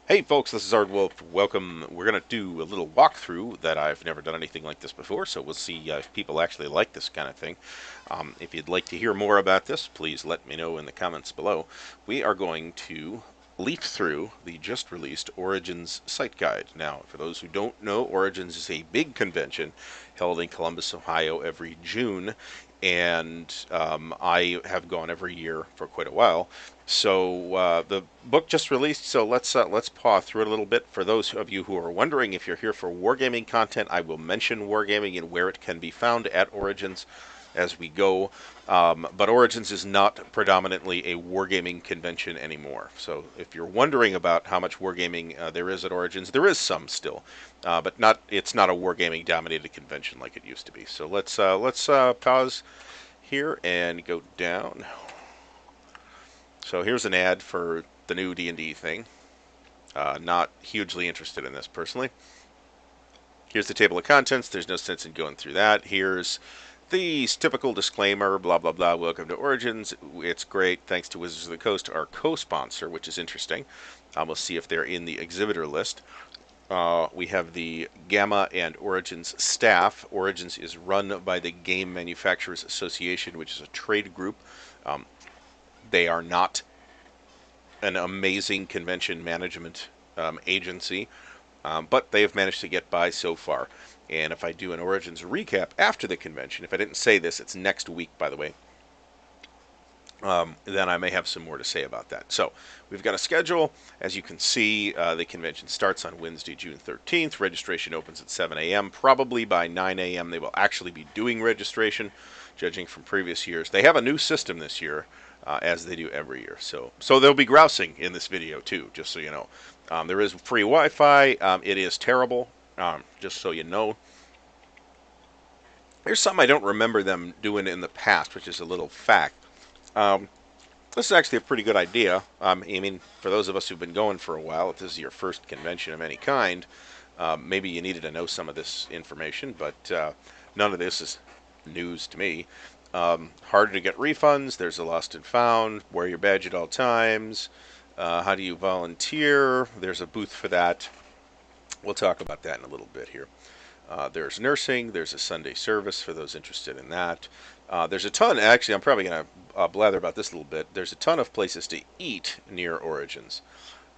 Hey folks, this is Ardwulf. Welcome. We're going to do a little walkthrough that I've never done anything like this before, so we'll see if people actually like this kind of thing. If you'd like to hear more about this, please let me know in the comments below. We are going to leaf through the just released Origins site guide. Now, for those who don't know, Origins is a big convention held in Columbus, Ohio every June, and I have gone every year for quite a while. So the book just released, so let's paw through it a little bit. For those of you who are wondering if you're here for wargaming content, I will mention wargaming and where it can be found at Origins as we go. But Origins is not predominantly a wargaming convention anymore. So if you're wondering about how much wargaming there is at Origins, there is some still, but not. It's not a wargaming dominated convention like it used to be. So let's pause here and go down. So here's an ad for the new D&D thing. Not hugely interested in this personally. Here's the table of contents. There's no sense in going through that. Here's the typical disclaimer, blah, blah, blah. Welcome to Origins. It's great. Thanks to Wizards of the Coast, our co-sponsor, which is interesting. We'll see if they're in the exhibitor list. We have the Gamma and Origins staff. Origins is run by the Game Manufacturers Association, which is a trade group. They are not an amazing convention management agency, but they've managed to get by so far. And if I do an Origins recap after the convention, if I didn't say this, it's next week, by the way, then I may have some more to say about that. So we've got a schedule. As you can see, the convention starts on Wednesday, June 13th. Registration opens at 7 a.m. Probably by 9 a.m. they will actually be doing registration, judging from previous years. They have a new system this year, as they do every year. So they'll be grousing in this video too, just so you know. There is free Wi-Fi. It is terrible, just so you know. Here's something I don't remember them doing in the past, which is a little fact. This is actually a pretty good idea. I mean, for those of us who've been going for a while, if this is your first convention of any kind, maybe you needed to know some of this information, but none of this is news to me. Harder to get refunds. There's a lost and found. Wear your badge at all times. How do you volunteer? There's a booth for that. We'll talk about that in a little bit here. There's nursing. There's a Sunday service for those interested in that. There's a ton. Actually, I'm probably going to blather about this a little bit. There's a ton of places to eat near Origins,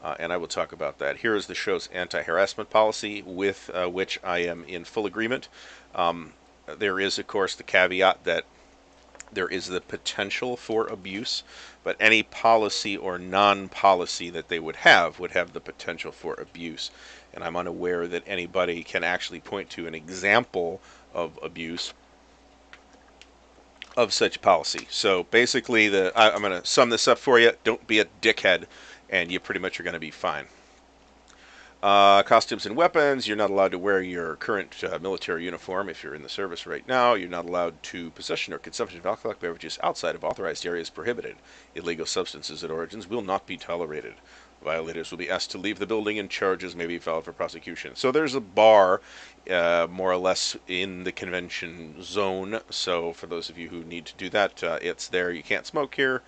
and I will talk about that. Here is the show's anti-harassment policy, with which I am in full agreement. There is, of course, the caveat that there is the potential for abuse, but any policy or non-policy that they would have the potential for abuse. And I'm unaware that anybody can actually point to an example of abuse of such policy. So basically, I'm going to sum this up for you. Don't be a dickhead, and you pretty much are going to be fine. Costumes and weapons. You're not allowed to wear your current military uniform if you're in the service right now. You're not allowed to possession or consumption of alcoholic beverages outside of authorized areas prohibited. Illegal substances at Origins will not be tolerated. Violators will be asked to leave the building and charges may be filed for prosecution. So there's a bar more or less in the convention zone. So for those of you who need to do that, it's there. You can't smoke here.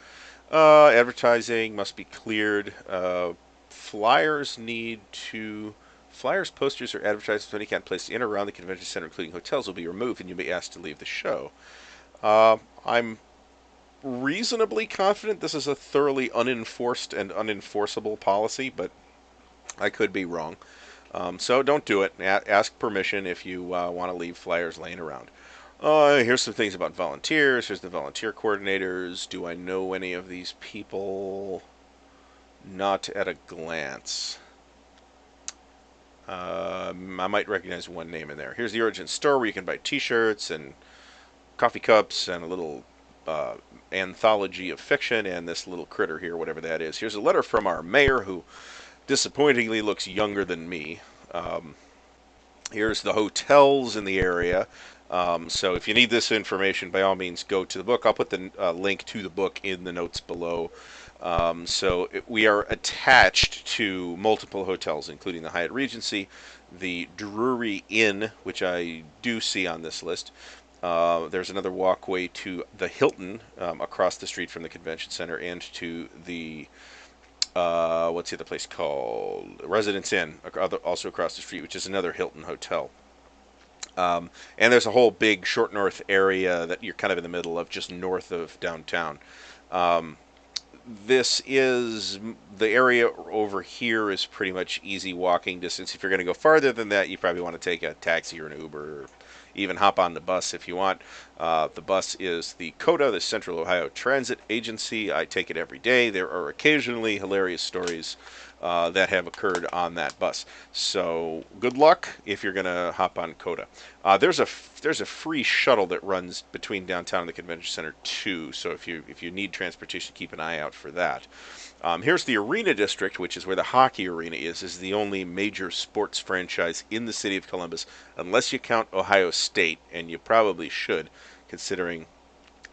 Advertising must be cleared. Flyers, posters, or advertisements of any kind placed in or around the convention center, including hotels, will be removed, and you'll be asked to leave the show. I'm reasonably confident this is a thoroughly unenforced and unenforceable policy, but I could be wrong. So don't do it. Ask permission if you want to leave flyers laying around. Here's some things about volunteers. Here's the volunteer coordinators. Do I know any of these people? Not at a glance. I might recognize one name in there. Here's the Origin store where you can buy t-shirts and coffee cups and a little anthology of fiction and this little critter here, whatever that is. Here's a letter from our mayor, who disappointingly looks younger than me. Here's the hotels in the area. So if you need this information, by all means, go to the book. I'll put the link to the book in the notes below. We are attached to multiple hotels, including the Hyatt Regency, the Drury Inn, which I do see on this list. There's another walkway to the Hilton across the street from the convention center, and to the What's the other place called? Residence Inn, also across the street, which is another Hilton hotel. And there's a whole big short north area that you're kind of in the middle of, just north of downtown. Um, this is the area over here is pretty much easy walking distance. If you're going to go farther than that, you probably want to take a taxi or an Uber, or even hop on the bus if you want. The bus is the COTA, the Central Ohio Transit Agency. I take it every day. There are occasionally hilarious stories that have occurred on that bus. So good luck if you're going to hop on COTA. There's a free shuttle that runs between downtown and the convention center too. So if you need transportation, keep an eye out for that. Here's the Arena District, which is where the hockey arena is the only major sports franchise in the city of Columbus, unless you count Ohio State, and you probably should, considering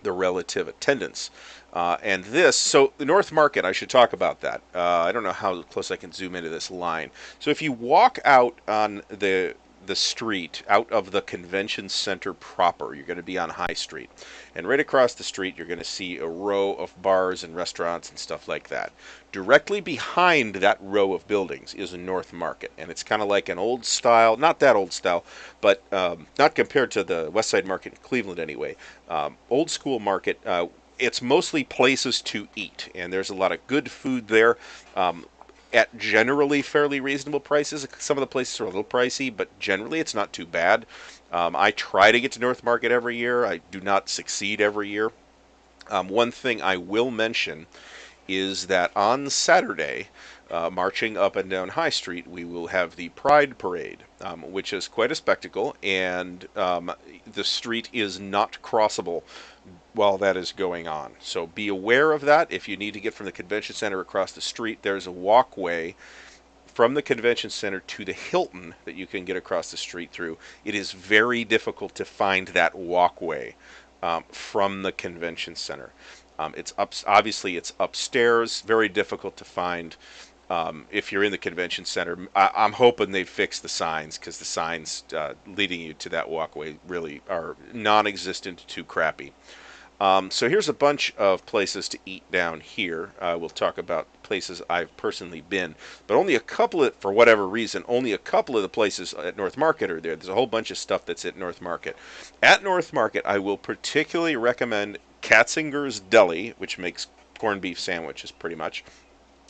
the relative attendance. So the North Market, I should talk about that. I don't know how close I can zoom into this line. So if you walk out on the street out of the convention center proper, you're going to be on High Street. And right across the street, you're going to see a row of bars and restaurants and stuff like that. Directly behind that row of buildings is a North Market. And it's kind of like an old style, not that old style, but not compared to the West Side Market in Cleveland anyway. Old school market. It's mostly places to eat, and there's a lot of good food there. At generally fairly reasonable prices. Some of the places are a little pricey, but generally it's not too bad. I try to get to North Market every year. I do not succeed every year. One thing I will mention is that on Saturday, marching up and down High Street, we will have the Pride Parade, which is quite a spectacle, and the street is not crossable while that is going on. So be aware of that. If you need to get from the convention center across the street, there's a walkway from the convention center to the Hilton that you can get across the street through. It is very difficult to find that walkway from the convention center. Obviously it's upstairs, very difficult to find. If you're in the convention center, I'm hoping they fix the signs, because the signs leading you to that walkway really are non-existent to crappy. So here's a bunch of places to eat down here. We'll talk about places I've personally been, but only a couple of, for whatever reason, only a couple of the places at North Market are there. There's a whole bunch of stuff that's at North Market. At North Market, I will particularly recommend Katzinger's Deli, which makes corned beef sandwiches pretty much.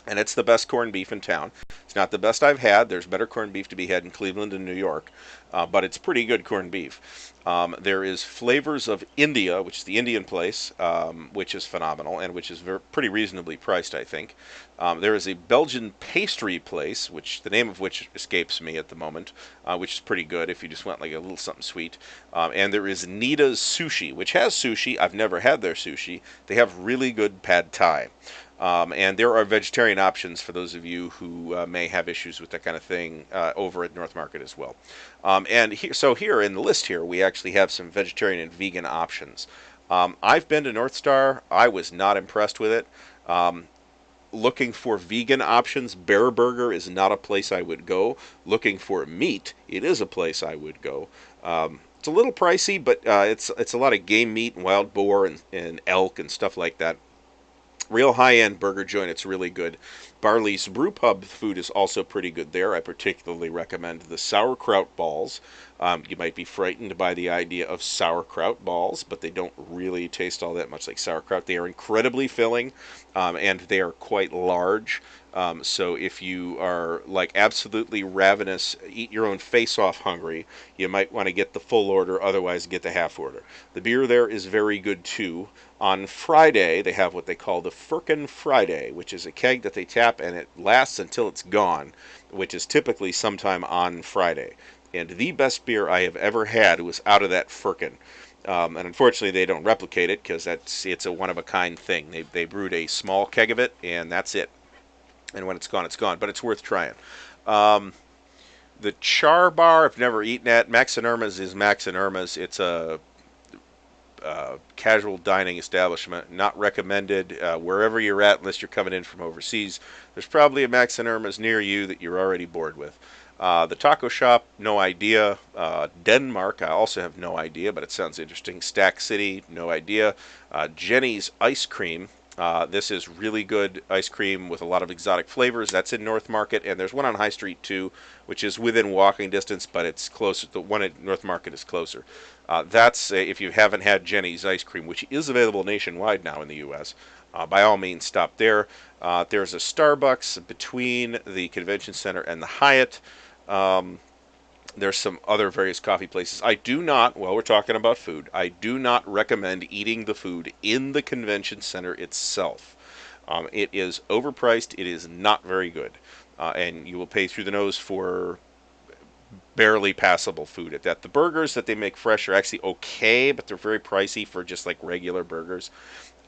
And it's the best corned beef in town. It's not the best I've had. There's better corned beef to be had in Cleveland and New York, but it's pretty good corned beef. There is Flavors of India, which is the Indian place, which is phenomenal and which is pretty reasonably priced, I think. There is a Belgian pastry place, which the name of which escapes me at the moment, which is pretty good if you just want like a little something sweet. And there is Nita's Sushi, which has sushi. I've never had their sushi. They have really good pad thai. And there are vegetarian options for those of you who may have issues with that kind of thing over at North Market as well. So here in the list here, we actually have some vegetarian and vegan options. I've been to North Star. I was not impressed with it. Looking for vegan options, Bear Burger is not a place I would go. Looking for meat, it is a place I would go. It's a little pricey, but it's a lot of game meat and wild boar and elk and stuff like that. Real high-end burger joint. It's really good. Barley's Brew Pub food is also pretty good there. I particularly recommend the sauerkraut balls. You might be frightened by the idea of sauerkraut balls, but they don't really taste all that much like sauerkraut. They are incredibly filling, and they are quite large. So if you are like absolutely ravenous, eat your own face off hungry, you might want to get the full order, otherwise get the half order. The beer there is very good too. On Friday, they have what they call the Firkin Friday, which is a keg that they tap and it lasts until it's gone, which is typically sometime on Friday. And the best beer I have ever had was out of that Firkin. And unfortunately, they don't replicate it because it's a one-of-a-kind thing. They brewed a small keg of it, and that's it. And when it's gone, it's gone. But it's worth trying. The Char Bar, I've never eaten at. Max and Irma's is Max and Irma's. It's a casual dining establishment. Not recommended wherever you're at, unless you're coming in from overseas. There's probably a Max and Irma's near you that you're already bored with. The taco shop, no idea. Denmark, I also have no idea, but it sounds interesting. Stack City, no idea. Jenny's Ice Cream, This is really good ice cream with a lot of exotic flavors. That's in North Market, and there's one on High Street too, which is within walking distance, but it's closer. The one at North Market is closer. That's if you haven't had Jenny's ice cream, which is available nationwide now in the U.S. By all means, stop there. There's a Starbucks between the convention center and the Hyatt. There's some other various coffee places. I do not, while we're talking about food, I do not recommend eating the food in the convention center itself. It is overpriced. It is not very good. And you will pay through the nose for barely passable food at that. The burgers that they make fresh are actually okay, but they're very pricey for just like regular burgers.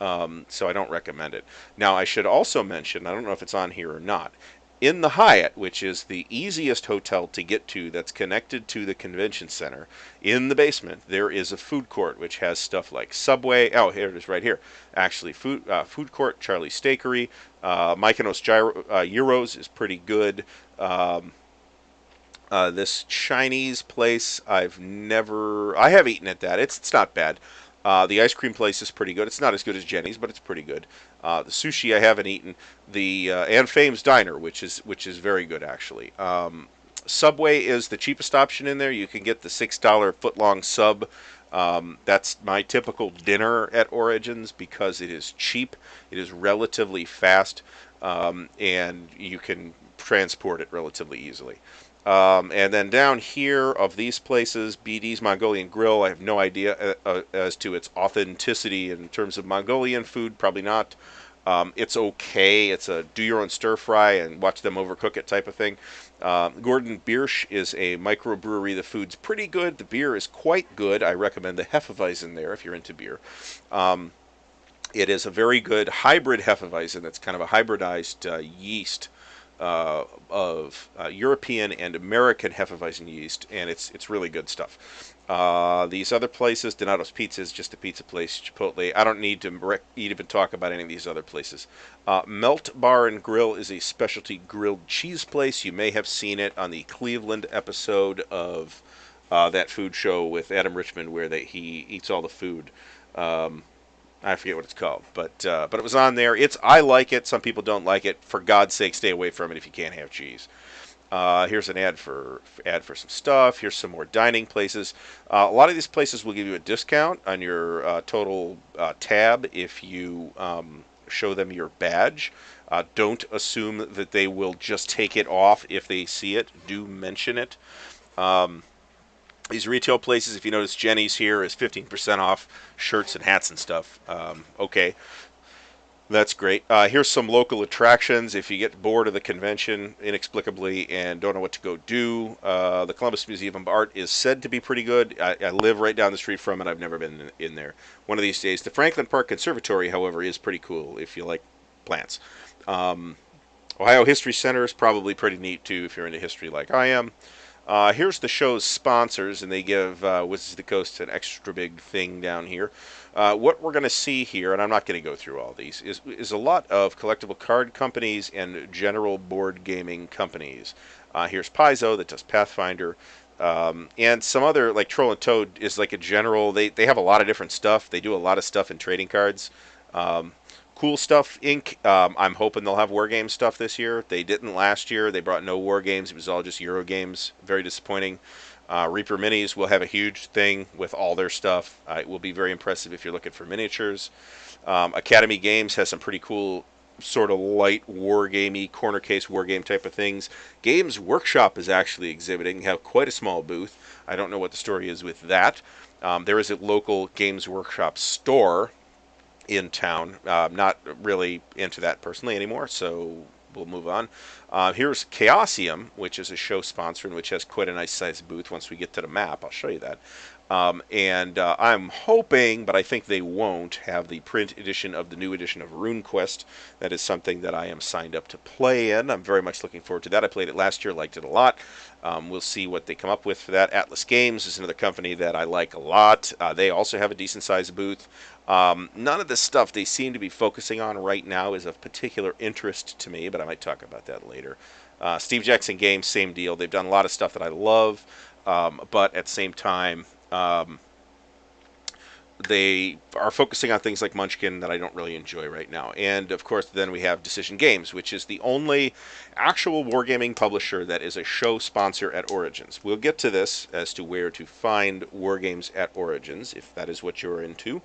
So I don't recommend it. Now, I should also mention, I don't know if it's on here or not, in the Hyatt, which is the easiest hotel to get to that's connected to the convention center, in the basement, there is a food court which has stuff like Subway. Oh, here it is right here. Actually, food court, Charlie's Steakery, Mykonos Gyros is pretty good. This Chinese place, I have eaten at that. It's not bad. The ice cream place is pretty good. It's not as good as Jenny's, but it's pretty good. The sushi I haven't eaten. And Fame's Diner, which is very good actually. Subway is the cheapest option in there. You can get the $6 foot-long sub. That's my typical dinner at Origins because it is cheap. It is relatively fast, and you can transport it relatively easily. And then down here of these places, BD's Mongolian Grill, I have no idea as to its authenticity in terms of Mongolian food. Probably not. It's okay. It's a do your own stir fry and watch them overcook it type of thing. Gordon Biersch is a microbrewery. The food's pretty good. The beer is quite good. I recommend the Hefeweizen there if you're into beer. It is a very good hybrid Hefeweizen. That's kind of a hybridized yeast of European and American Hefeweizen yeast, and it's really good stuff. These other places, Donato's Pizza is just a pizza place. Chipotle, I don't need to even talk about any of these other places. Melt Bar and Grill is a specialty grilled cheese place. You may have seen it on the Cleveland episode of that food show with Adam Richmond where he eats all the food. I forget what it's called, but it was on there. I like it. Some people don't like it. For God's sake, stay away from it if you can't have cheese. Here's an ad for some stuff. Here's some more dining places. A lot of these places will give you a discount on your total tab if you show them your badge. Don't assume that they will just take it off if they see it. Do mention it. These retail places, if you notice, Jenny's here is 15% off shirts and hats and stuff. Okay, that's great. Here's some local attractions. If you get bored of the convention inexplicably and don't know what to go do, the Columbus Museum of Art is said to be pretty good. I live right down the street from it. I've never been in there. One of these days. The Franklin Park Conservatory, however, is pretty cool if you like plants. Ohio History Center is probably pretty neat, too, if you're into history like I am. Here's the show's sponsors, and they give Wizards of the Coast an extra big thing down here. What we're going to see here, and I'm not going to go through all these, is a lot of collectible card companies and general board gaming companies. Here's Paizo that does Pathfinder, and some other, like Troll and Toad is like a general, they have a lot of different stuff. They do a lot of stuff in trading cards. Cool Stuff Inc. I'm hoping they'll have War Games stuff this year. They didn't last year. They brought no War Games. It was all just Euro games. Very disappointing. Reaper Minis will have a huge thing with all their stuff. It will be very impressive if you're looking for miniatures. Academy Games has some pretty cool sort of light war gamey corner case war game type of things. Games Workshop is actually exhibiting. Have quite a small booth. I don't know what the story is with that. There is a local Games Workshop store in town. Not really into that personally anymore, so we'll move on. Here's Chaosium, which is a show sponsor and which has quite a nice sized booth. Once we get to the map, I'll show you that. I'm hoping, but I think they won't, have the print edition of the new edition of RuneQuest. That is something that I am signed up to play in. I'm very much looking forward to that. I played it last year, liked it a lot. We'll see what they come up with for that. Atlas Games is another company that I like a lot. They also have a decent sized booth. None of the stuff they seem to be focusing on right now is of particular interest to me, but I might talk about that later. Steve Jackson Games, same deal. They've done a lot of stuff that I love, but at the same time, they are focusing on things like Munchkin that I don't really enjoy right now. And of course, then we have Decision Games, which is the only actual wargaming publisher that is a show sponsor at Origins. We'll get to this as to where to find wargames at Origins, if that is what you're into.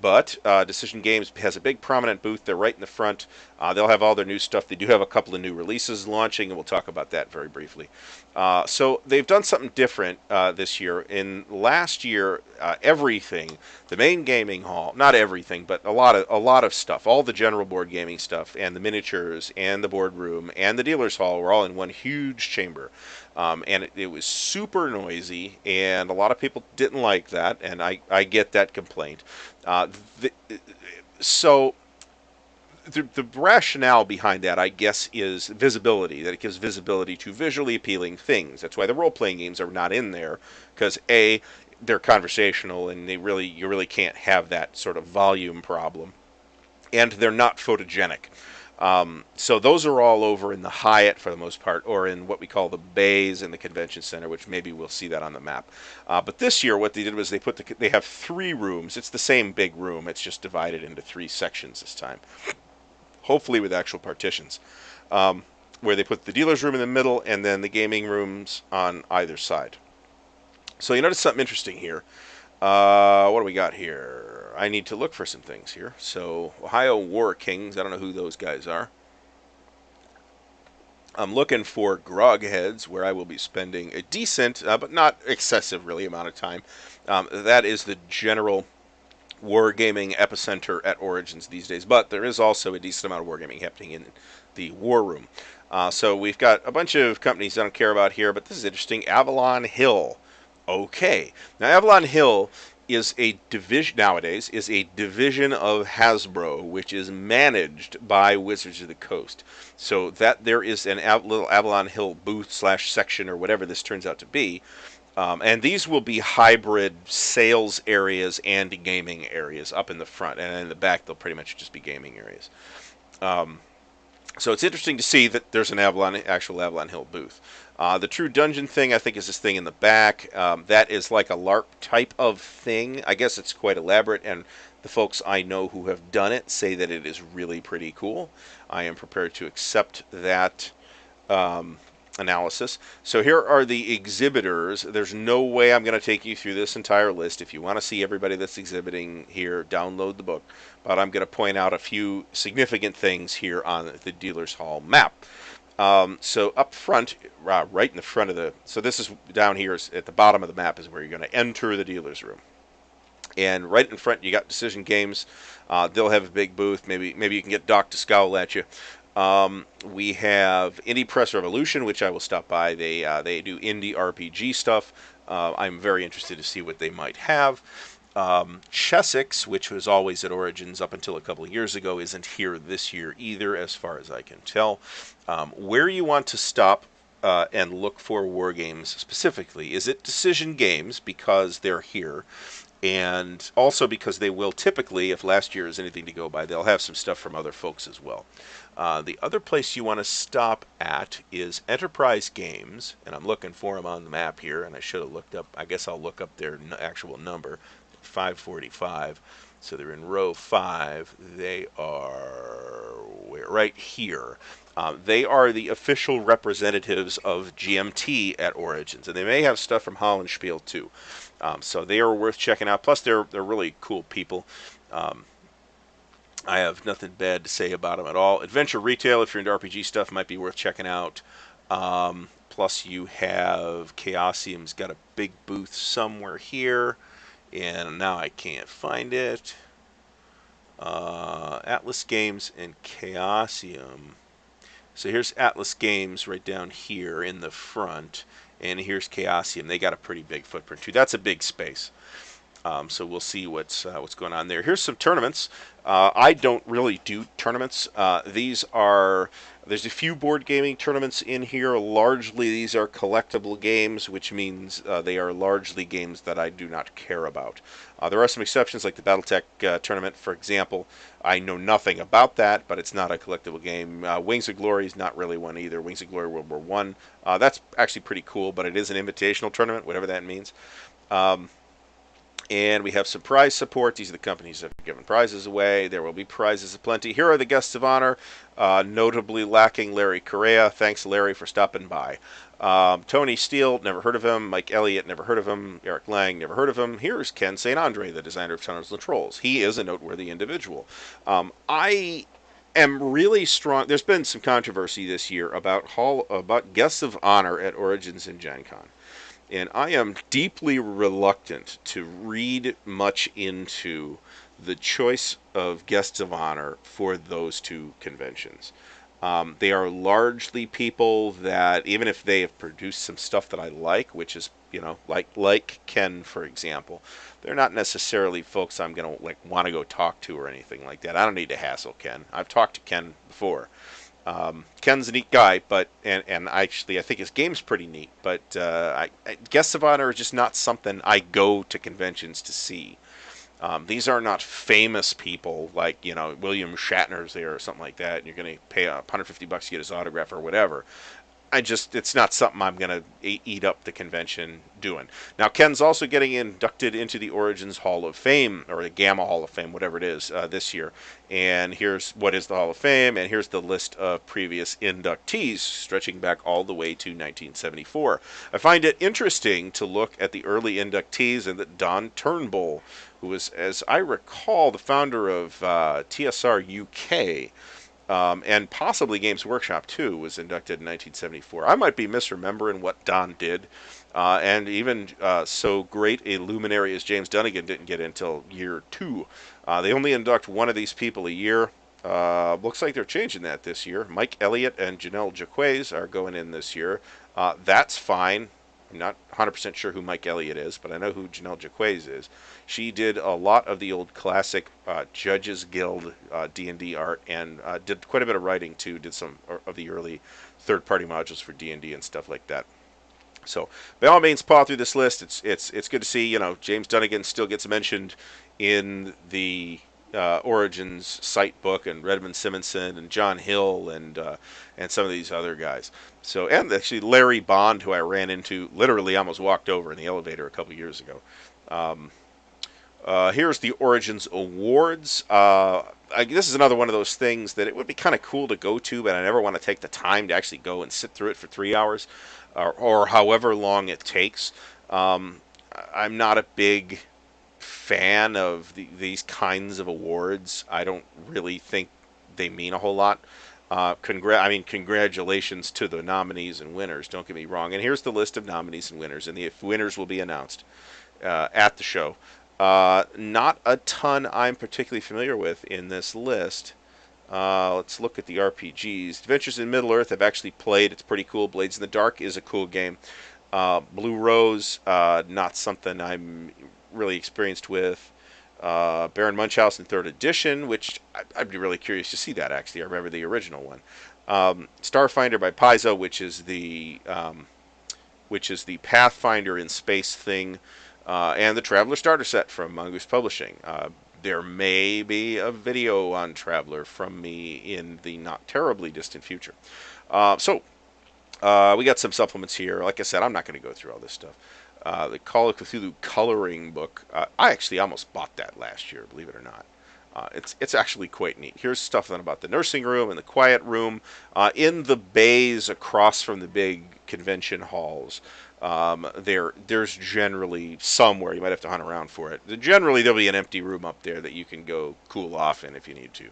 But Decision Games has a big prominent booth. They're right in the front. They'll have all their new stuff. They do have a couple of new releases launching, and we'll talk about that very briefly. So they've done something different this year. In last year, everything, the main gaming hall, not everything, but a lot of stuff, all the general board gaming stuff, and the miniatures, and the boardroom, and the dealer's hall were all in one huge chamber. And it was super noisy, and a lot of people didn't like that, and I get that complaint. So the rationale behind that, I guess, is visibility, that it gives visibility to visually appealing things. That's why the role-playing games are not in there, because A, they're conversational, and you really can't have that sort of volume problem, and they're not photogenic. So those are all over in the Hyatt for the most part, or in what we call the bays in the convention center, which maybe we'll see that on the map. But this year, what they did was they have 3 rooms. It's the same big room. It's just divided into 3 sections this time, hopefully with actual partitions, where they put the dealer's room in the middle and then the gaming rooms on either side. So you notice something interesting here. What do we got here? I need to look for some things here. So, Ohio War Kings, I don't know who those guys are. I'm looking for Grog Heads, where I will be spending a decent, but not excessive really, amount of time. That is the general wargaming epicenter at Origins these days, but there is also a decent amount of wargaming happening in the War Room. So we've got a bunch of companies I don't care about here, but this is interesting. Avalon Hill. Okay. Now, Avalon Hill is a division nowadays, is a division of Hasbro, which is managed by Wizards of the Coast. So that there is an little Avalon Hill booth / section or whatever this turns out to be. And these will be hybrid sales areas and gaming areas up in the front. And in the back, they'll pretty much just be gaming areas. So it's interesting to see that there's an actual Avalon Hill booth. The True Dungeon thing, I think, is this thing in the back. That is like a LARP type of thing. I guess it's quite elaborate, and the folks I know who have done it say that it is really pretty cool. I am prepared to accept that analysis. So here are the exhibitors. There's no way I'm going to take you through this entire list. If you want to see everybody that's exhibiting here, download the book. But I'm going to point out a few significant things here on the Dealer's Hall map. So up front, right in the front of the, so this is down here at the bottom of the map is where you're going to enter the dealer's room. And right in front, you got Decision Games. They'll have a big booth. Maybe you can get Doc to scowl at you. We have Indie Press Revolution, which I will stop by. They do indie RPG stuff. I'm very interested to see what they might have. Chessex, which was always at Origins up until a couple of years ago, isn't here this year either, as far as I can tell. Where you want to stop and look for war games specifically, is it Decision Games, because they're here, and also because they will typically, if last year is anything to go by, they'll have some stuff from other folks as well. The other place you want to stop at is Enterprise Games, and I'm looking for them on the map here, and I should have looked up, I guess I'll look up their actual number, 545. So they're in row 5. They are right here. They are the official representatives of GMT at Origins, and they may have stuff from Hollandspiel too. So they are worth checking out. Plus, they're really cool people. I have nothing bad to say about them at all. Adventure Retail, if you're into RPG stuff, might be worth checking out. Plus, you have Chaosium's got a big booth somewhere here, and now I can't find it. Atlas Games and Chaosium. So here's Atlas Games right down here in the front, and here's Chaosium. They got a pretty big footprint too. That's a big space. So we'll see what's going on there. Here's some tournaments. I don't really do tournaments. There's a few board gaming tournaments in here. Largely, these are collectible games, which means they are largely games that I do not care about. There are some exceptions, like the BattleTech tournament, for example. I know nothing about that, but it's not a collectible game. Wings of Glory is not really one either. Wings of Glory World War One. That's actually pretty cool, but it is an invitational tournament, whatever that means. And we have some prize support. These are the companies that have given prizes away. There will be prizes aplenty. Here are the guests of honor, notably lacking Larry Correa. Thanks, Larry, for stopping by. Tony Steele, never heard of him. Mike Elliott, never heard of him. Eric Lang, never heard of him. Here's Ken St. Andre, the designer of Tunnels and Trolls. He is a noteworthy individual. I am really strong. There's been some controversy this year about guests of honor at Origins and Gen Con. And I am deeply reluctant to read much into the choice of guests of honor for those two conventions. They are largely people that, even if they have produced some stuff that I like, which is, like Ken, for example, they're not necessarily folks I'm gonna want to go talk to or anything like that. I don't need to hassle Ken. I've talked to Ken before. Ken's a neat guy, but and actually I think his game's pretty neat. But guests of honor is just not something I go to conventions to see. These are not famous people like William Shatner's there or something like that, and you're going to pay $150 to get his autograph or whatever. It's not something I'm going to eat up the convention doing. Now, Ken's also getting inducted into the Origins Hall of Fame, or the Gamma Hall of Fame, whatever it is, this year. And here's what is the Hall of Fame, and here's the list of previous inductees, stretching back all the way to 1974. I find it interesting to look at the early inductees, and that Don Turnbull, who was, as I recall, the founder of TSR UK, and possibly Games Workshop too, was inducted in 1974. I might be misremembering what Don did, and even so great a luminary as James Dunnigan didn't get until year 2. They only induct one of these people a year. Looks like they're changing that this year. Mike Elliott and Janelle Jaquez are going in this year. That's fine. I'm not 100% sure who Mike Elliott is, but I know who Janelle Jaquez is. She did a lot of the old classic Judges Guild D&D art, and did quite a bit of writing too. Did some of the early third-party modules for D&D and stuff like that. So by all means, paw through this list. It's good to see. James Dunnigan still gets mentioned in the Origins site book, and Redmond Simonson and John Hill and some of these other guys. So, and actually Larry Bond, who I ran into, literally almost walked over in the elevator a couple years ago. Here's the Origins Awards. This is another one of those things that it would be kind of cool to go to, but I never want to take the time to actually go and sit through it for 3 hours, or however long it takes. I'm not a big fan of these kinds of awards. I don't really think they mean a whole lot. Congratulations to the nominees and winners. Don't get me wrong. And here's the list of nominees and winners, and the winners will be announced at the show. Not a ton I'm particularly familiar with in this list. Let's look at the RPGs. Adventures in Middle-earth I've actually played. It's pretty cool. Blades in the Dark is a cool game. Blue Rose, not something I'm really experienced with. Baron Munchausen in 3rd edition, which I'd be really curious to see that, actually. I remember the original one. Starfinder by Paizo, which is the Pathfinder in space thing, and the Traveler starter set from Mongoose Publishing. There may be a video on Traveler from me in the not terribly distant future. We got some supplements here. Like I said, I'm not going to go through all this stuff. The Call of Cthulhu coloring book. I actually almost bought that last year, believe it or not. It's actually quite neat. Here's stuff then about the nursing room and the quiet room. In the bays across from the big convention halls, there's generally somewhere, you might have to hunt around for it. Generally, there'll be an empty room up there that you can go cool off in if you need to.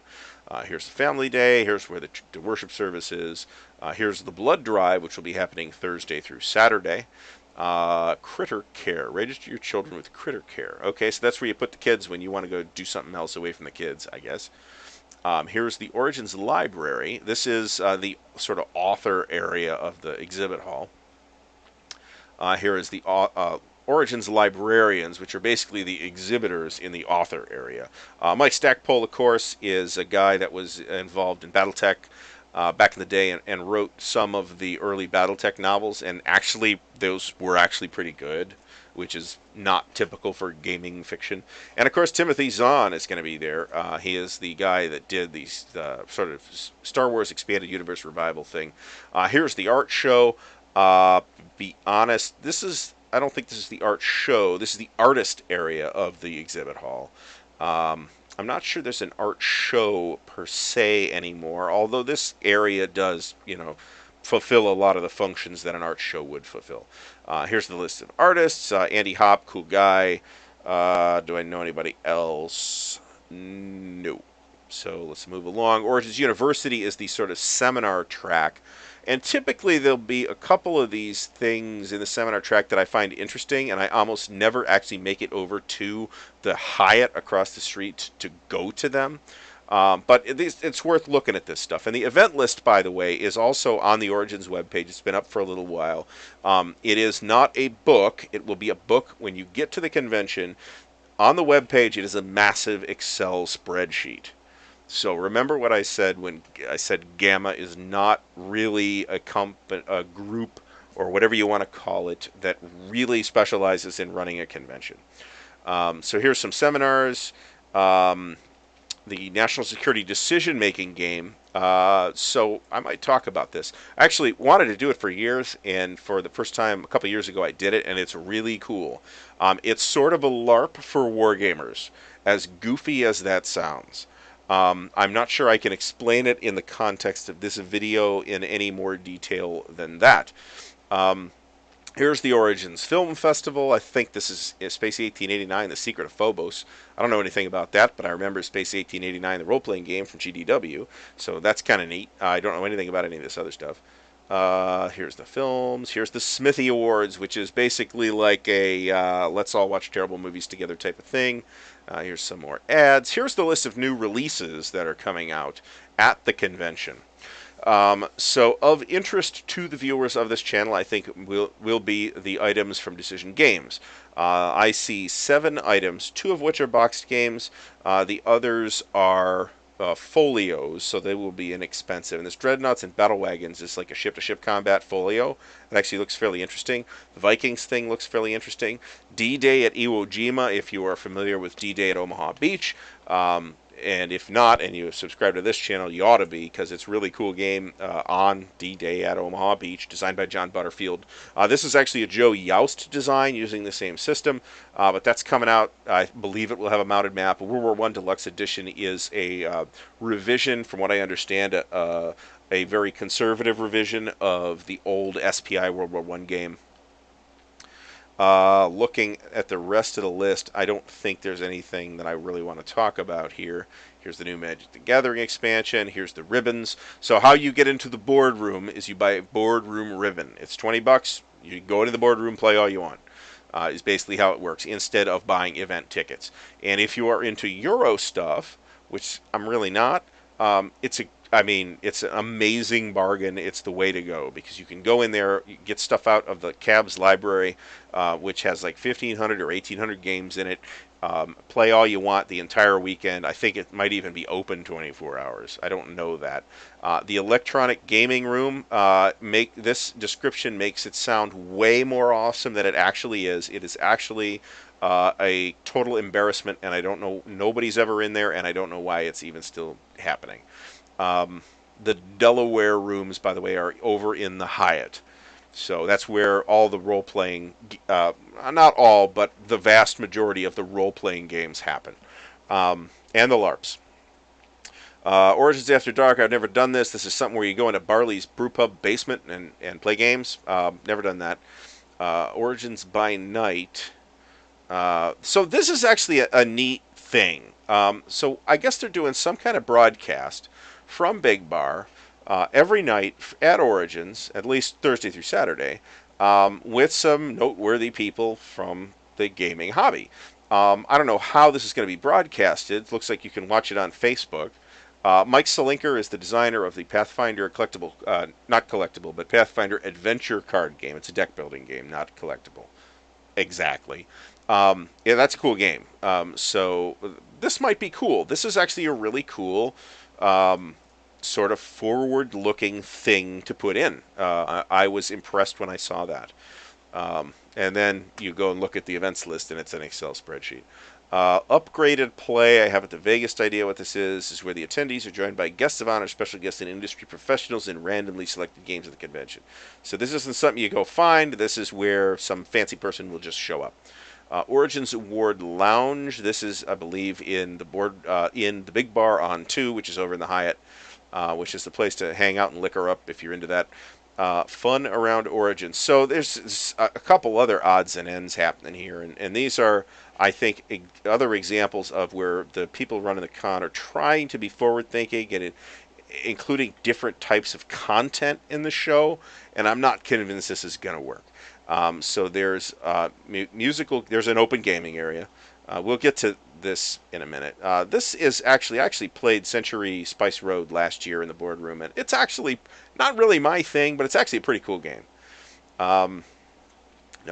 Here's the family day. Here's where the worship service is. Here's the blood drive, which will be happening Thursday through Saturday. Critter Care. Register your children with Critter Care. Okay, so that's where you put the kids when you want to go do something else away from the kids, I guess. Here's the Origins Library. This is the sort of author area of the exhibit hall. Here is the Origins Librarians, which are basically the exhibitors in the author area. Mike Stackpole, of course, is a guy that was involved in BattleTech back in the day and wrote some of the early BattleTech novels, and actually those were actually pretty good, which is not typical for gaming fiction. And of course, Timothy Zahn is going to be there. He is the guy that did the sort of Star Wars Expanded Universe revival thing. Here's the art show. Be honest, this is I don't think this is the art show. This is the artist area of the exhibit hall. I'm not sure there's an art show per se anymore, although this area does, fulfill a lot of the functions that an art show would fulfill. Here's the list of artists. Andy Hopp, cool guy. Do I know anybody else? No. So let's move along. Origins University is the sort of seminar track. And typically there'll be a couple of these things in the seminar track that I find interesting, and I almost never actually make it over to the Hyatt across the street to go to them. But it's worth looking at this stuff. And the event list, by the way, is also on the Origins webpage. It's been up for a little while. It is not a book. It will be a book when you get to the convention. On the webpage, it is a massive Excel spreadsheet. So remember what I said when I said Gamma is not really a group or whatever you want to call it that really specializes in running a convention. So here's some seminars. The National Security Decision-Making game. So I might talk about this. I actually wanted to do it for years, and for the first time a couple years ago I did it, and it's really cool. It's sort of a LARP for wargamers, as goofy as that sounds. I'm not sure I can explain it in the context of this video in any more detail than that. Here's the Origins Film Festival. I think this is Space 1889, The Secret of Phobos. I don't know anything about that, but I remember Space 1889, the role-playing game from GDW, so that's kind of neat. I don't know anything about any of this other stuff. Here's the films. Here's the Smithy Awards, which is basically like a let's all watch terrible movies together type of thing. Here's some more ads. Here's the list of new releases that are coming out at the convention. So of interest to the viewers of this channel, I think will be the items from Decision Games. I see 7 items, 2 of which are boxed games. The others are folios, so they will be inexpensive. And this Dreadnoughts and Battle Wagons is like a ship-to-ship combat folio. It actually looks fairly interesting. The Vikings thing looks fairly interesting. D-Day at Iwo Jima, if you are familiar with D-Day at Omaha Beach. And if not, and you subscribe to this channel, you ought to be, because it's a really cool game on D-Day at Omaha Beach, designed by John Butterfield. This is actually a Joe Youst design using the same system, but that's coming out. I believe it will have a mounted map. World War I Deluxe Edition is a revision, from what I understand, a very conservative revision of the old SPI World War I game. Looking at the rest of the list, I don't think there's anything that I really want to talk about here. Here's the new Magic the Gathering expansion. Here's the ribbons. So how you get into the boardroom is you buy a boardroom ribbon. It's $20. You go into the boardroom, play all you want. Is basically how it works, instead of buying event tickets. And if you are into Euro stuff, which I'm really not, it's an amazing bargain. It's the way to go, because you can go in there, you get stuff out of the Cabs library, which has like 1,500 or 1,800 games in it. Play all you want the entire weekend. I think it might even be open 24 hours. I don't know that. The electronic gaming room, this description makes it sound way more awesome than it actually is. It is actually a total embarrassment, and I don't know, nobody's ever in there, and I don't know why it's even still happening. The Delaware rooms, by the way, are over in the Hyatt. So that's where all the role-playing, not all, but the vast majority of the role-playing games happen. And the LARPs. Origins After Dark, I've never done this. This is something where you go into Barley's Brewpub basement and play games. Never done that. Origins by Night. So this is actually a neat thing. So I guess they're doing some kind of broadcast from Big Bar every night at Origins, at least Thursday through Saturday, with some noteworthy people from the gaming hobby. I don't know how this is going to be broadcasted. It looks like you can watch it on Facebook. Mike Selinker is the designer of the Pathfinder collectible, not collectible, but Pathfinder adventure card game. It's a deck building game, not collectible. Exactly. Yeah, that's a cool game. So this might be cool. This is actually a really cool sort of forward-looking thing to put in. I was impressed when I saw that. And then you go and look at the events list, and it's an Excel spreadsheet. Upgraded play, I haven't the vaguest idea what this is where the attendees are joined by guests of honor, special guests, and industry professionals in randomly selected games of the convention. So this isn't something you go find. This is where some fancy person will just show up. Origins Award Lounge. This is, I believe, in the big bar on 2, which is over in the Hyatt, which is the place to hang out and liquor up if you're into that. Fun around Origins. So there's a couple other odds and ends happening here, and these are, I think, other examples of where the people running the con are trying to be forward-thinking and including different types of content in the show, and I'm not convinced this is going to work. So there's there's an open gaming area. We'll get to this in a minute. This is I actually played Century Spice Road last year in the boardroom, and it's actually not really my thing, but it's actually a pretty cool game. No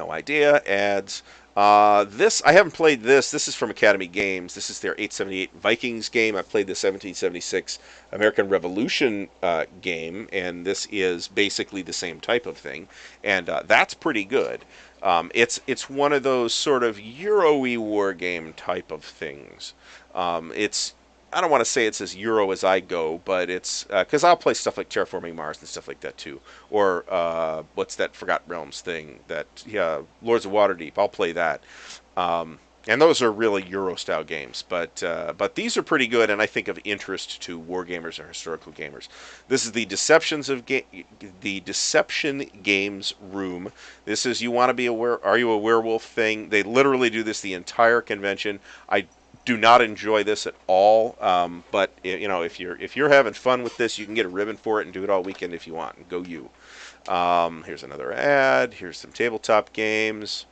idea. Ads. This I haven't played this. This is from Academy Games. This is their 878 Vikings game. I played the 1776 American Revolution game, and this is basically the same type of thing, and that's pretty good. It's one of those sort of Euro-y war game type of things. It's I don't want to say it's as Euro as I go, but it's because I'll play stuff like Terraforming Mars and stuff like that too, or what's that Forgotten Realms thing? That Lords of Waterdeep. I'll play that, and those are really Euro style games. But these are pretty good, and I think of interest to wargamers or historical gamers. This is the Deception Games room. This is you want to be aware. Are you a werewolf thing? They literally do this the entire convention. I do not enjoy this at all, but if you're having fun with this, you can get a ribbon for it and do it all weekend if you want. Go you. Here's another ad. Here's some tabletop games,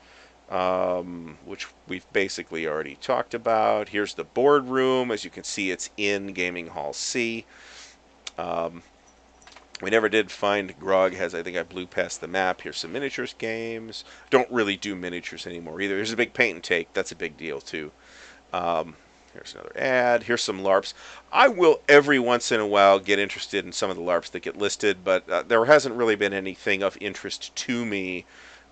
which we've basically already talked about. Here's the boardroom. As you can see, it's in Gaming Hall C. We never did find Grog. I think I blew past the map. Here's some miniatures games. Don't really do miniatures anymore either. There's a big paint and take. That's a big deal too. Here's another ad. Here's some LARPs. I will every once in a while get interested in some of the LARPs that get listed, but there hasn't really been anything of interest to me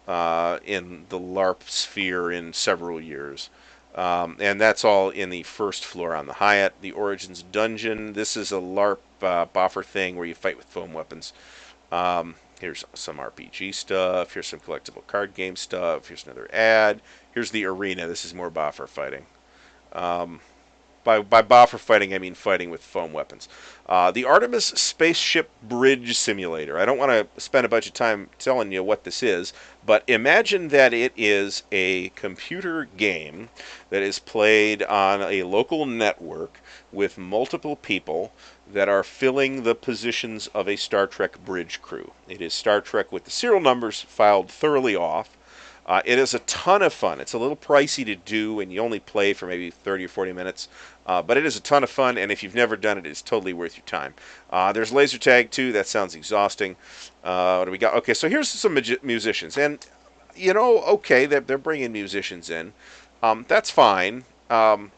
in the LARP sphere in several years. And that's all in the first floor on the Hyatt. The Origins Dungeon. This is a LARP boffer thing where you fight with foam weapons. Here's some RPG stuff. Here's some collectible card game stuff. Here's another ad. Here's the arena. This is more boffer fighting. By boffer fighting, I mean fighting with foam weapons. The Artemis Spaceship Bridge Simulator. I don't want to spend a bunch of time telling you what this is, but imagine that it is a computer game that is played on a local network with multiple people that are filling the positions of a Star Trek bridge crew. It is Star Trek with the serial numbers filed thoroughly off. It is a ton of fun. It's a little pricey to do, and you only play for maybe 30 or 40 minutes. But it is a ton of fun, and if you've never done it, it's totally worth your time. There's laser tag, too. That sounds exhausting. What do we got? Okay, so here's some musicians. And, okay, they're bringing musicians in. That's fine. I'm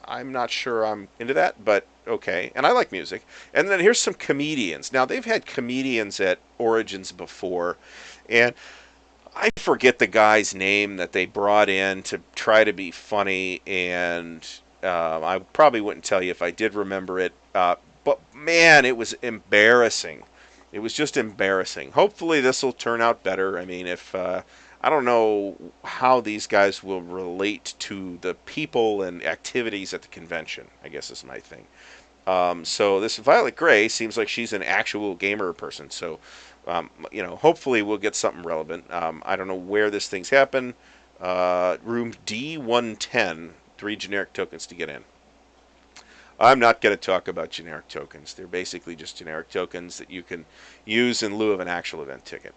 not sure I'm into that, but okay. And I like music. And then here's some comedians. Now, they've had comedians at Origins before, and I forget the guy's name that they brought in to try to be funny, and I probably wouldn't tell you if I did remember it. But man, it was embarrassing. It was just embarrassing. Hopefully this will turn out better. I mean, if I don't know how these guys will relate to the people and activities at the convention, I guess is my thing. So this Violet Gray seems like she's an actual gamer person, so hopefully we'll get something relevant. I don't know where this thing's happened. Room D110, 3 generic tokens to get in. I'm not going to talk about generic tokens. They're basically just generic tokens that you can use in lieu of an actual event ticket.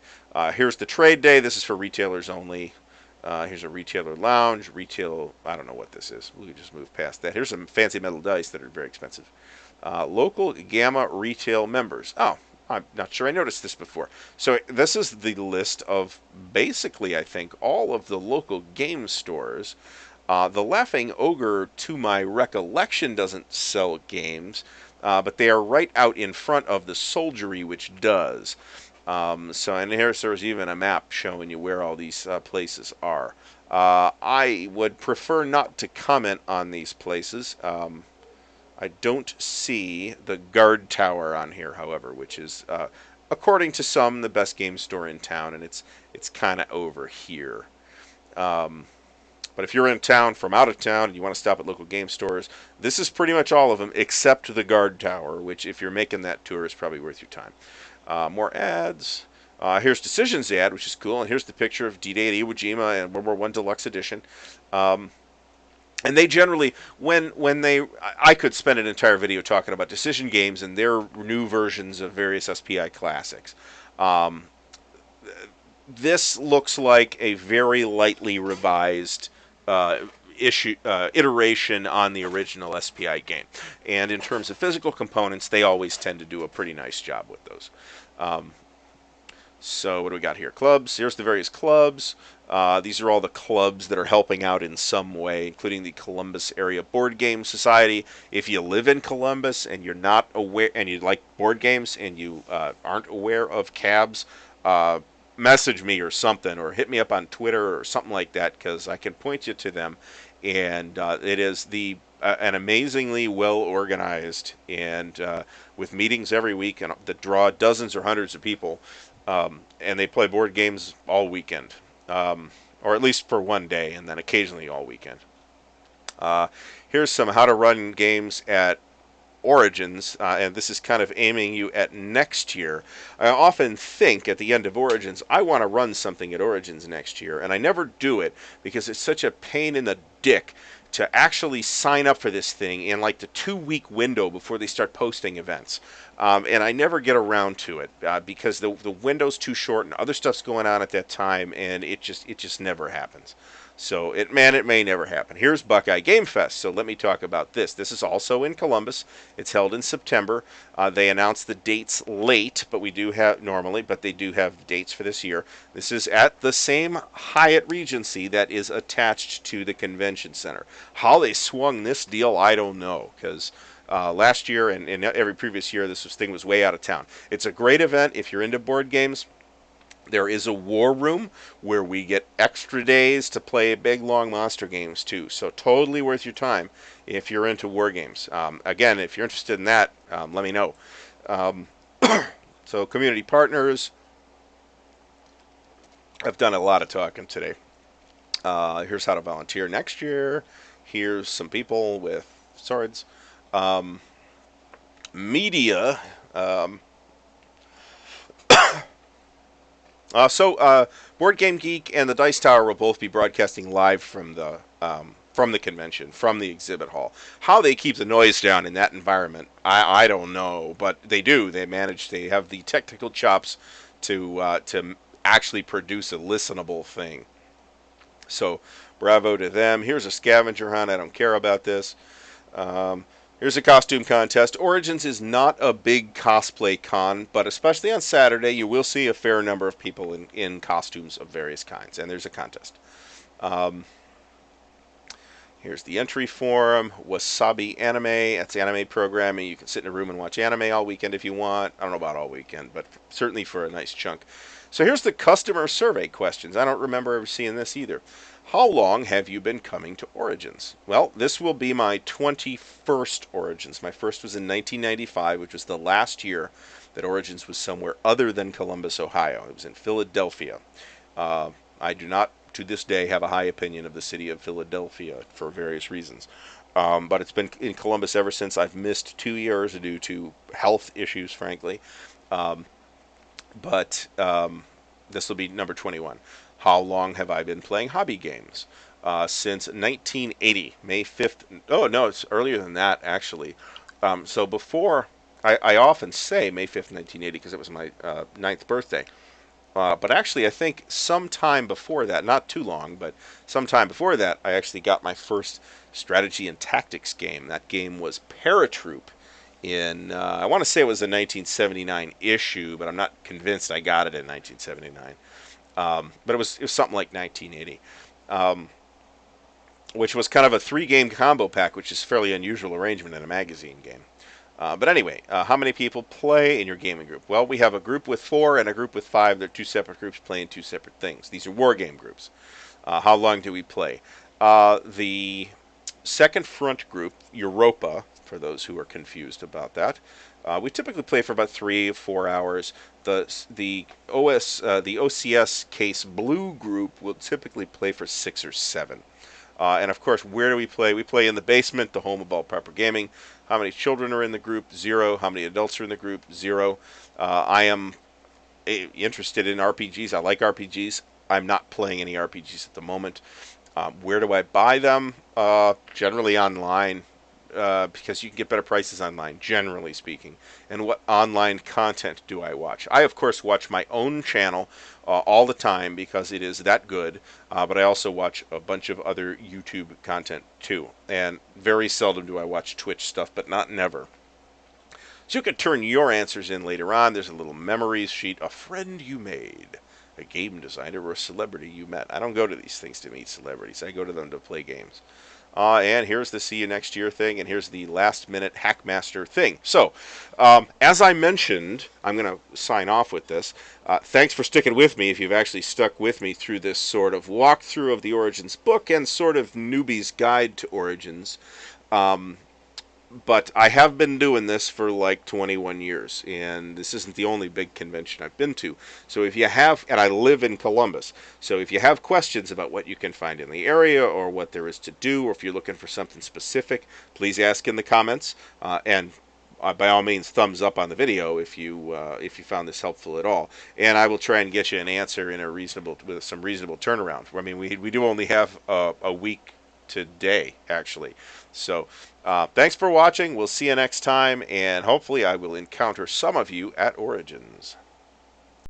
Here's the trade day. This is for retailers only. Here's a retailer lounge. I don't know what this is. We can just move past that. Here's some fancy metal dice that are very expensive. Local Gamma retail members. Oh, I'm not sure I noticed this before. So this is the list of basically, I think, all of the local game stores. The Laughing Ogre, to my recollection, doesn't sell games, but they are right out in front of the Soldiery, which does. And there's even a map showing you where all these places are. I would prefer not to comment on these places. I don't see the guard tower on here, however, which is, according to some, the best game store in town, and it's kind of over here. Um, but if you're in town from out of town and you want to stop at local game stores, this is pretty much all of them except the guard tower, which if you're making that tour is probably worth your time. More ads. Here's Decisions ad, which is cool, and here's the picture of D-Day at Iwo Jima and World War I Deluxe Edition. And they generally, when they, I could spend an entire video talking about Decision games and their new versions of various SPI classics. Um, this looks like a very lightly revised iteration on the original SPI game. And in terms of physical components, they always tend to do a pretty nice job with those. Um, so what do we got here? Clubs. Here's the various clubs. These are all the clubs that are helping out in some way, including the Columbus Area Board Game Society. If you live in Columbus and you're not aware, and you like board games and you aren't aware of CABs, message me or something, or hit me up on Twitter or something like that, because I can point you to them. And it is an amazingly well organized and with meetings every week and that draw dozens or hundreds of people. And they play board games all weekend, or at least for one day, and then occasionally all weekend. Here's some how to run games at Origins, and this is kind of aiming you at next year. I often think at the end of Origins, I want to run something at Origins next year, and I never do it because it's such a pain in the dick to actually sign up for this thing in like the 2-week window before they start posting events. And I never get around to it because the window's too short and other stuff's going on at that time, and it just never happens. So it may never happen. Here's Buckeye Game Fest. So let me talk about this. This is also in Columbus. It's held in September. They announced the dates late, but we do have normally, but they do have dates for this year. This is at the same Hyatt Regency that is attached to the convention center. How they swung this deal, I don't know, because last year and every previous year, this thing was way out of town. It's a great event if you're into board games. There is a war room where we get extra days to play big, long monster games, too. So totally worth your time if you're into war games. Again, if you're interested in that, let me know. So community partners. I've done a lot of talking today. Here's how to volunteer next year. Here's some people with swords. Media. BoardGameGeek and the Dice Tower will both be broadcasting live from the convention, from the exhibit hall. How they keep the noise down in that environment, I don't know, but they do. They manage. They have the technical chops to actually produce a listenable thing. So, bravo to them. Here's a scavenger hunt. I don't care about this. Here's a costume contest. Origins is not a big cosplay con, but especially on Saturday, you will see a fair number of people in costumes of various kinds, and there's a contest. Here's the entry form. Wasabi Anime. That's anime programming. You can sit in a room and watch anime all weekend if you want. I don't know about all weekend, but certainly for a nice chunk. So here's the customer survey questions. I don't remember ever seeing this either. How long have you been coming to Origins? Well, this will be my 21st Origins. My first was in 1995, which was the last year that Origins was somewhere other than Columbus, Ohio. It was in Philadelphia. I do not, to this day, have a high opinion of the city of Philadelphia for various reasons. But it's been in Columbus ever since. I've missed 2 years due to health issues, frankly. But this will be number 21. How long have I been playing hobby games? Since 1980, May 5th. Oh, no, it's earlier than that, actually. So before, I often say May 5th, 1980, because it was my 9th birthday. But actually, I think sometime before that, not too long, but sometime before that, I actually got my first strategy and tactics game. That game was Paratroop. I want to say it was a 1979 issue, but I'm not convinced I got it in 1979. But it was something like 1980, which was kind of a 3-game combo pack, which is a fairly unusual arrangement in a magazine game. But anyway, how many people play in your gaming group? Well, we have a group with 4 and a group with 5. They're two separate groups playing two separate things. These are war game groups. How long do we play? The second front group, Europa, for those who are confused about that, we typically play for about 3 or 4 hours. The OCS case blue group will typically play for 6 or 7. And of course, where do we play? We play in the basement, the home of all proper gaming. How many children are in the group? 0. How many adults are in the group? 0. I am interested in RPGs. I like RPGs. I'm not playing any RPGs at the moment. Where do I buy them? Generally online, because you can get better prices online, generally speaking. And what online content do I watch? I, of course, watch my own channel all the time because it is that good, but I also watch a bunch of other YouTube content too. And very seldom do I watch Twitch stuff, but not never. So you can turn your answers in later on. There's a little memories sheet. A friend you made, a game designer, or a celebrity you met. I don't go to these things to meet celebrities. I go to them to play games. And here's the see you next year thing, and here's the last minute Hackmaster thing. So, as I mentioned, I'm going to sign off with this. Thanks for sticking with me if you've actually stuck with me through this sort of walkthrough of the Origins book and sort of Newbie's Guide to Origins. But I have been doing this for like 21 years, and this isn't the only big convention I've been to. So if you have, and I live in Columbus, so if you have questions about what you can find in the area or what there is to do, or if you're looking for something specific, please ask in the comments. And by all means, thumbs up on the video if you found this helpful at all. And I will try and get you an answer in a with some reasonable turnaround. I mean, we do only have a week today, actually. So thanks for watching. We'll see you next time, and hopefully I will encounter some of you at Origins.